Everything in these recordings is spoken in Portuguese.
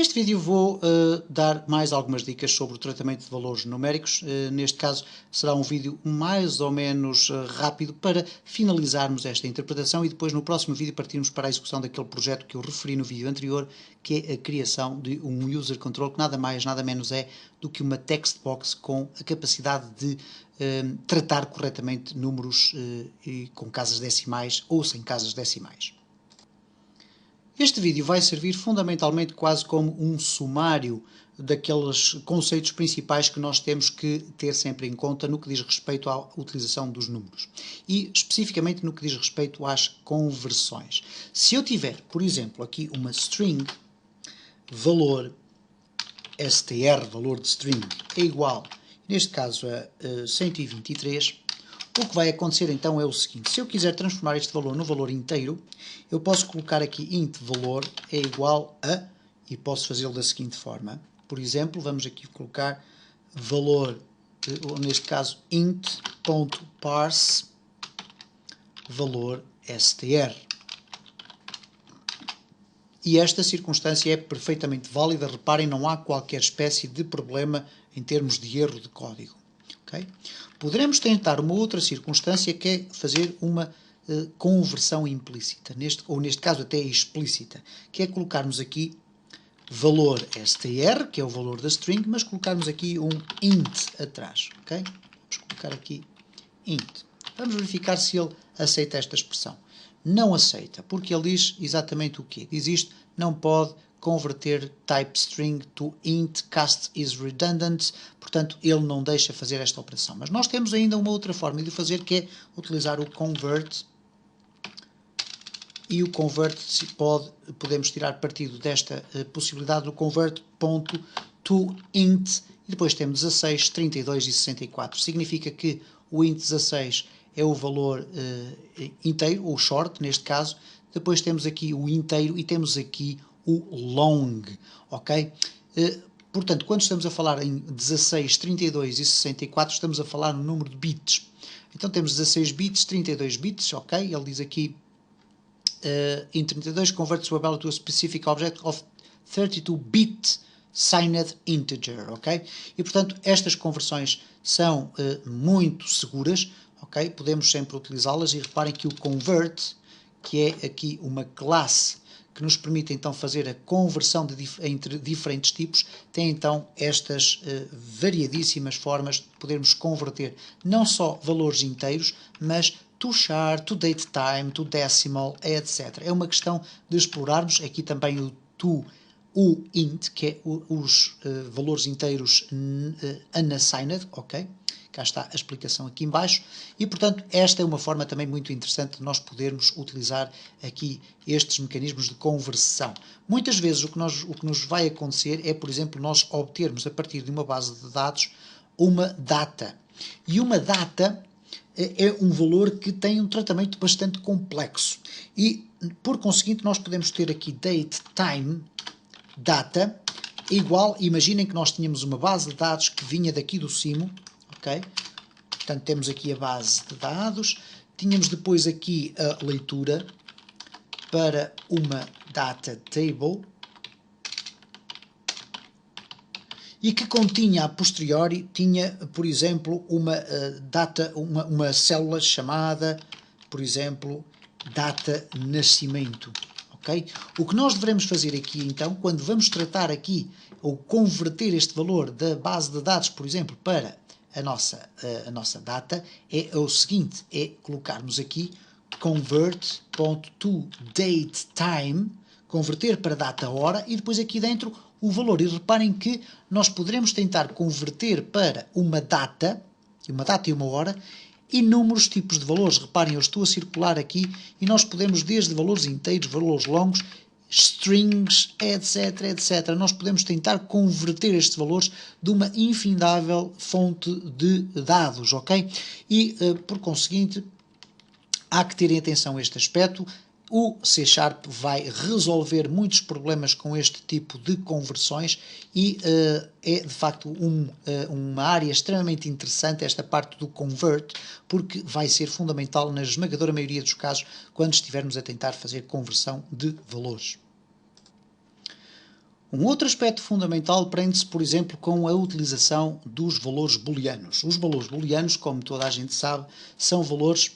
Neste vídeo vou dar mais algumas dicas sobre o tratamento de valores numéricos. Neste caso será um vídeo mais ou menos rápido para finalizarmos esta interpretação e depois no próximo vídeo partirmos para a execução daquele projeto que eu referi no vídeo anterior, que é a criação de um user control, que nada mais, nada menos é do que uma text box com a capacidade de tratar corretamente números com casas decimais ou sem casas decimais. Este vídeo vai servir fundamentalmente quase como um sumário daqueles conceitos principais que nós temos que ter sempre em conta no que diz respeito à utilização dos números e especificamente no que diz respeito às conversões. Se eu tiver, por exemplo, aqui uma string, valor str, valor de string, é igual, neste caso a 123, o que vai acontecer então é o seguinte: se eu quiser transformar este valor no valor inteiro, eu posso colocar aqui int valor é igual a, e posso fazê-lo da seguinte forma. Por exemplo, vamos aqui colocar valor, ou neste caso int.parse valor str. E esta circunstância é perfeitamente válida. Reparem, não há qualquer espécie de problema em termos de erro de código. Okay? Poderemos tentar uma outra circunstância, que é fazer uma conversão implícita, ou neste caso até explícita, que é colocarmos aqui valor str, que é o valor da string, mas colocarmos aqui um int atrás. Okay? Vamos colocar aqui int. Vamos verificar se ele aceita esta expressão. Não aceita, porque ele diz exatamente o quê? Diz isto: não pode converter type string to int, cast is redundant, portanto ele não deixa fazer esta operação. Mas nós temos ainda uma outra forma de fazer, que é utilizar o convert, e o convert podemos tirar partido desta possibilidade do convert.toInt, e depois temos 16, 32 e 64. Significa que o int 16 é o valor inteiro, ou short neste caso, depois temos aqui o inteiro e temos aqui o long, ok? Portanto, quando estamos a falar em 16, 32 e 64, estamos a falar no número de bits. Então temos 16 bits, 32 bits, ok? Ele diz aqui in 32 converts to a value to a specific object of 32-bit signed integer, ok? E portanto estas conversões são muito seguras, ok? Podemos sempre utilizá-las, e reparem que o convert, que é aqui uma classe que nos permite então fazer a conversão entre diferentes tipos, tem então estas variadíssimas formas de podermos converter não só valores inteiros, mas to char, to date time, to decimal, etc. É uma questão de explorarmos aqui também o int, que é os valores inteiros unassigned, ok? Cá está a explicação aqui em baixo, e portanto esta é uma forma também muito interessante de nós podermos utilizar aqui estes mecanismos de conversão. Muitas vezes o que nos vai acontecer é, por exemplo, nós obtermos a partir de uma base de dados uma data, e uma data é um valor que tem um tratamento bastante complexo, e por conseguinte nós podemos ter aqui date, time, data, igual, imaginem que nós tínhamos uma base de dados que vinha daqui do cimo, ok? Portanto temos aqui a base de dados, tínhamos depois aqui a leitura para uma data table, e que continha a posteriori, tinha, por exemplo, uma célula chamada, por exemplo, data nascimento, ok? O que nós devemos fazer aqui, então, quando vamos tratar aqui, ou converter este valor da base de dados, por exemplo, para a nossa data, é o seguinte: é colocarmos aqui convert.toDateTime, converter para data hora, e depois aqui dentro o valor. E reparem que nós poderemos tentar converter para uma data e uma hora, inúmeros tipos de valores. Reparem, eu estou a circular aqui e nós podemos, desde valores inteiros, valores longos, strings, etc, etc. Nós podemos tentar converter estes valores de uma infindável fonte de dados, ok? E, por conseguinte, há que terem atenção a este aspecto. O C# vai resolver muitos problemas com este tipo de conversões e é de facto uma área extremamente interessante esta parte do convert, porque vai ser fundamental na esmagadora maioria dos casos quando estivermos a tentar fazer conversão de valores. Um outro aspecto fundamental prende-se, por exemplo, com a utilização dos valores booleanos. Os valores booleanos, como toda a gente sabe, são valores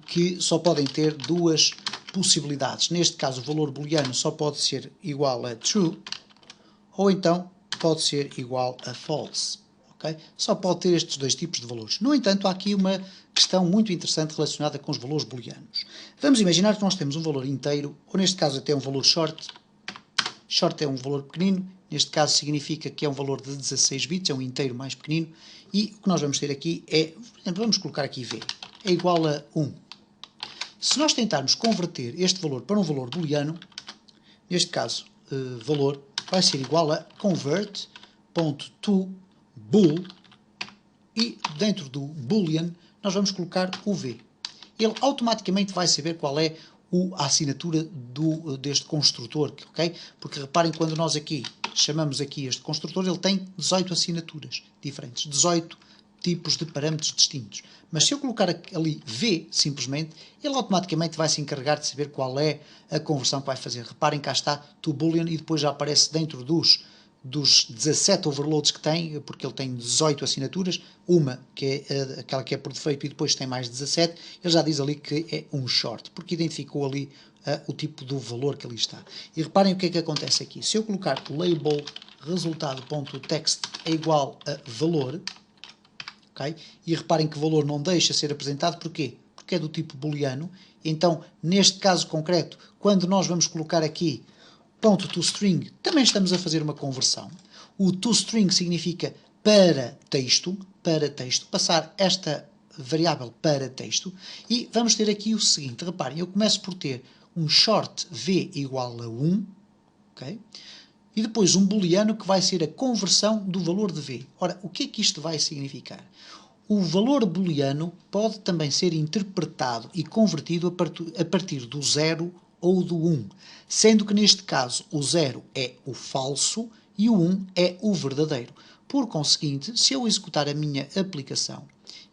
que só podem ter duas possibilidades. Neste caso, o valor booleano só pode ser igual a true, ou então pode ser igual a false. Okay? Só pode ter estes dois tipos de valores. No entanto, há aqui uma questão muito interessante relacionada com os valores booleanos. Vamos imaginar que nós temos um valor inteiro, ou neste caso até um valor short. Short é um valor pequenino, neste caso significa que é um valor de 16 bits, é um inteiro mais pequenino, e o que nós vamos ter aqui é, por exemplo, vamos colocar aqui V, é igual a 1. Se nós tentarmos converter este valor para um valor booleano, neste caso, valor vai ser igual a convert.toBool, e dentro do boolean nós vamos colocar o V. Ele automaticamente vai saber qual é a assinatura deste construtor, ok? Porque reparem, quando nós aqui chamamos aqui este construtor, ele tem 18 assinaturas diferentes, 18 tipos de parâmetros distintos. Mas se eu colocar ali V, simplesmente, ele automaticamente vai se encarregar de saber qual é a conversão que vai fazer. Reparem, cá está toBoolean, e depois já aparece dentro dos 17 overloads que tem, porque ele tem 18 assinaturas, uma que é aquela que é por defeito e depois tem mais 17, ele já diz ali que é um short, porque identificou ali o tipo do valor que ali está. E reparem o que é que acontece aqui. Se eu colocar label resultado.text é igual a valor, okay? E reparem que o valor não deixa ser apresentado, porquê? Porque é do tipo booleano. Então, neste caso concreto, quando nós vamos colocar aqui .toString, também estamos a fazer uma conversão. O toString significa para texto, passar esta variável para texto, e vamos ter aqui o seguinte, reparem, eu começo por ter um short V igual a 1, okay? E depois um booleano que vai ser a conversão do valor de V. Ora, o que é que isto vai significar? O valor booleano pode também ser interpretado e convertido a partir do 0 ou do 1, sendo que neste caso o 0 é o falso e o 1 é o verdadeiro. Por conseguinte, se eu executar a minha aplicação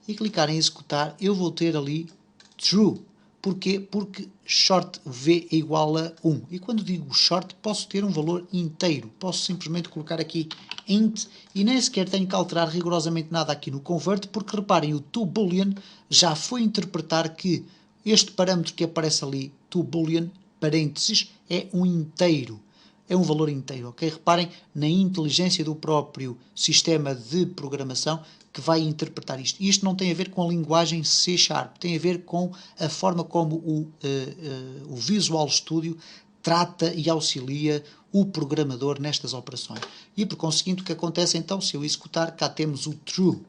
e clicar em executar, eu vou ter ali true. Porquê? Porque short V é igual a 1. E quando digo short, posso ter um valor inteiro. Posso simplesmente colocar aqui int e nem sequer tenho que alterar rigorosamente nada aqui no convert, porque reparem, o toBoolean já foi interpretar que este parâmetro que aparece ali, toBoolean, parênteses, é um inteiro. É um valor inteiro, ok? Reparem na inteligência do próprio sistema de programação que vai interpretar isto. Isto não tem a ver com a linguagem C#, tem a ver com a forma como o Visual Studio trata e auxilia o programador nestas operações. E por conseguinte, o que acontece então, se eu executar, cá temos o true.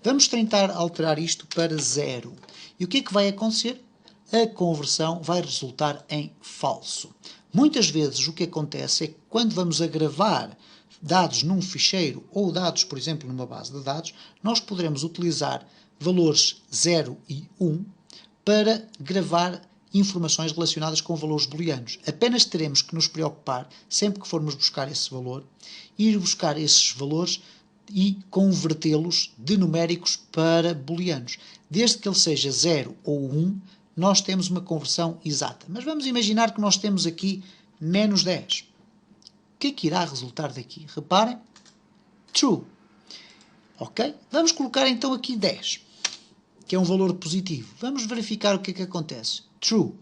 Vamos tentar alterar isto para 0. E o que é que vai acontecer? A conversão vai resultar em falso. Muitas vezes o que acontece é que quando vamos a gravar dados num ficheiro ou dados, por exemplo, numa base de dados, nós poderemos utilizar valores 0 e 1 para gravar informações relacionadas com valores booleanos. Apenas teremos que nos preocupar, sempre que formos buscar esse valor, ir buscar esses valores e convertê-los de numéricos para booleanos. Desde que ele seja 0 ou 1, nós temos uma conversão exata. Mas vamos imaginar que nós temos aqui menos 10. O que é que irá resultar daqui? Reparem, true. Ok? Vamos colocar então aqui 10, que é um valor positivo. Vamos verificar o que é que acontece. True.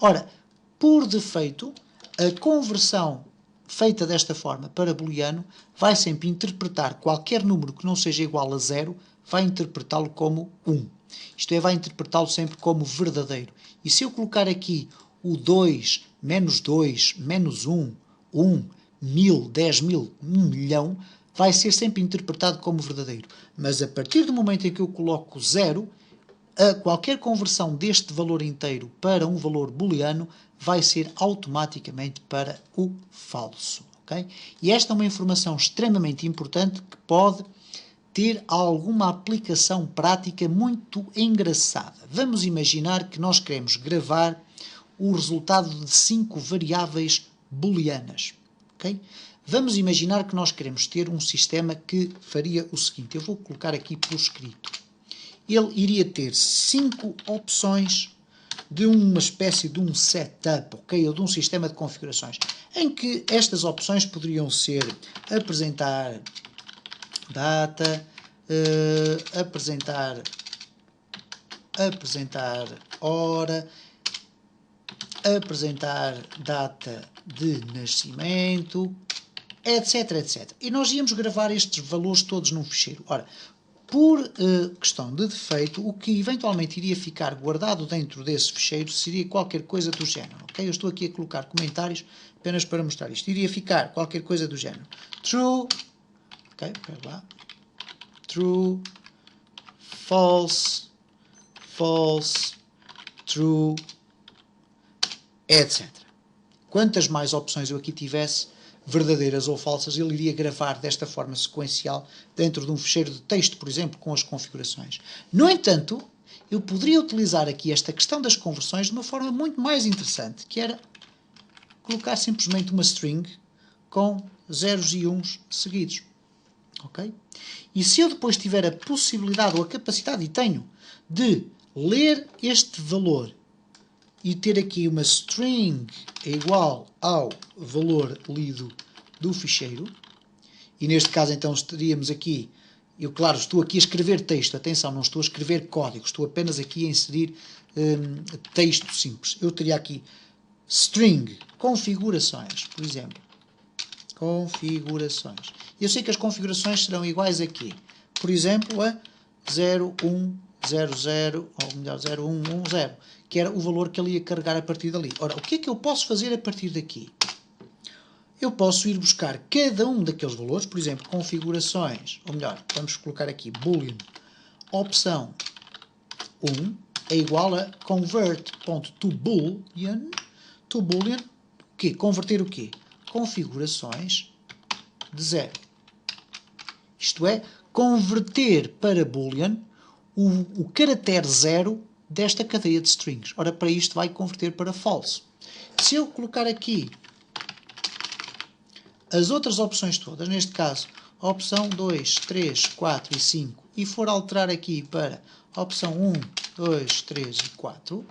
Ora, por defeito, a conversão feita desta forma para booleano vai sempre interpretar qualquer número que não seja igual a 0, vai interpretá-lo como 1. Isto é, vai interpretá-lo sempre como verdadeiro. E se eu colocar aqui o 2, menos 1, 1, 1000, 10.000, 1 milhão, vai ser sempre interpretado como verdadeiro. Mas a partir do momento em que eu coloco 0, qualquer conversão deste valor inteiro para um valor booleano vai ser automaticamente para o falso. Okay? E esta é uma informação extremamente importante que pode ter alguma aplicação prática muito engraçada. Vamos imaginar que nós queremos gravar o resultado de 5 variáveis booleanas. Okay? Vamos imaginar que nós queremos ter um sistema que faria o seguinte. Eu vou colocar aqui por escrito. Ele iria ter 5 opções de uma espécie de um setup, ok? Ou de um sistema de configurações. em que estas opções poderiam ser apresentar data, apresentar hora, apresentar data de nascimento, etc, etc. E nós íamos gravar estes valores todos num ficheiro. Ora, por questão de defeito, o que eventualmente iria ficar guardado dentro desse ficheiro seria qualquer coisa do género. Ok? Eu estou aqui a colocar comentários apenas para mostrar isto. Iria ficar qualquer coisa do género. True, ok, espera lá. True, false, false, true, etc. Quantas mais opções eu aqui tivesse, verdadeiras ou falsas, ele iria gravar desta forma sequencial dentro de um ficheiro de texto, por exemplo, com as configurações. No entanto, eu poderia utilizar aqui esta questão das conversões de uma forma muito mais interessante, que era colocar simplesmente uma string com zeros e uns seguidos. Ok? E se eu depois tiver a possibilidade ou a capacidade, e tenho, de ler este valor e ter aqui uma string igual ao valor lido do ficheiro, e neste caso então teríamos aqui, eu claro estou aqui a escrever texto, atenção, não estou a escrever código, estou apenas aqui a inserir texto simples. Eu teria aqui string configurações, por exemplo, configurações. Eu sei que as configurações serão iguais aqui, por exemplo, a 0100, ou melhor, 0110, que era o valor que ele ia carregar a partir dali. Ora, o que é que eu posso fazer a partir daqui? Eu posso ir buscar cada um daqueles valores, por exemplo, configurações, ou melhor, vamos colocar aqui boolean, opção 1 é igual a convert.toBoolean, toBoolean, o quê? Converter o quê? Configurações de 0. Isto é, converter para boolean o caractere 0 desta cadeia de strings. Ora, para isto vai converter para false. Se eu colocar aqui as outras opções todas, neste caso, a opção 2, 3, 4 e 5, e for alterar aqui para a opção 1, 2, 3 e 4,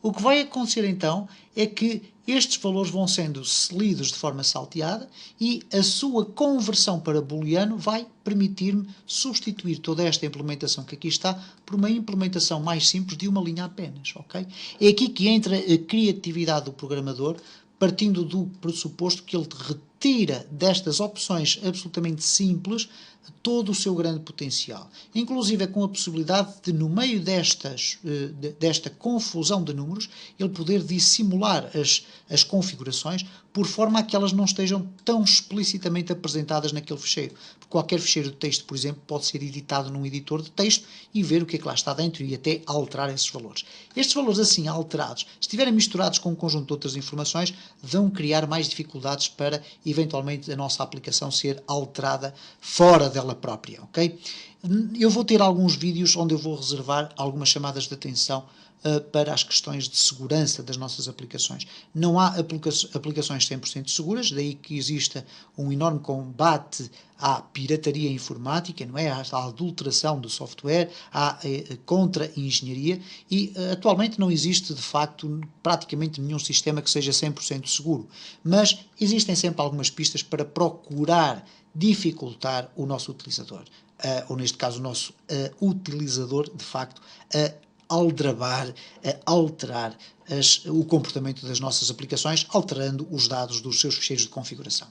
o que vai acontecer então é que estes valores vão sendo lidos de forma salteada e a sua conversão para booleano vai permitir-me substituir toda esta implementação que aqui está por uma implementação mais simples de uma linha apenas. Okay? É aqui que entra a criatividade do programador, partindo do pressuposto que ele retira destas opções absolutamente simples todo o seu grande potencial. Inclusive é com a possibilidade de, no meio desta confusão de números, ele poder dissimular as configurações por forma a que elas não estejam tão explicitamente apresentadas naquele ficheiro. Porque qualquer ficheiro de texto, por exemplo, pode ser editado num editor de texto e ver o que é que lá está dentro e até alterar esses valores. Estes valores assim alterados, se estiverem misturados com um conjunto de outras informações, vão criar mais dificuldades para, eventualmente, a nossa aplicação ser alterada fora dela própria, ok? Eu vou ter alguns vídeos onde eu vou reservar algumas chamadas de atenção para as questões de segurança das nossas aplicações. Não há aplicações 100% seguras, daí que exista um enorme combate à pirataria informática, não é? À adulteração do software, à contra-engenharia, e atualmente não existe, de facto, praticamente nenhum sistema que seja 100% seguro. Mas existem sempre algumas pistas para procurar dificultar o nosso utilizador, ou neste caso o nosso utilizador, de facto, aldrabar, alterar o comportamento das nossas aplicações, alterando os dados dos seus ficheiros de configuração.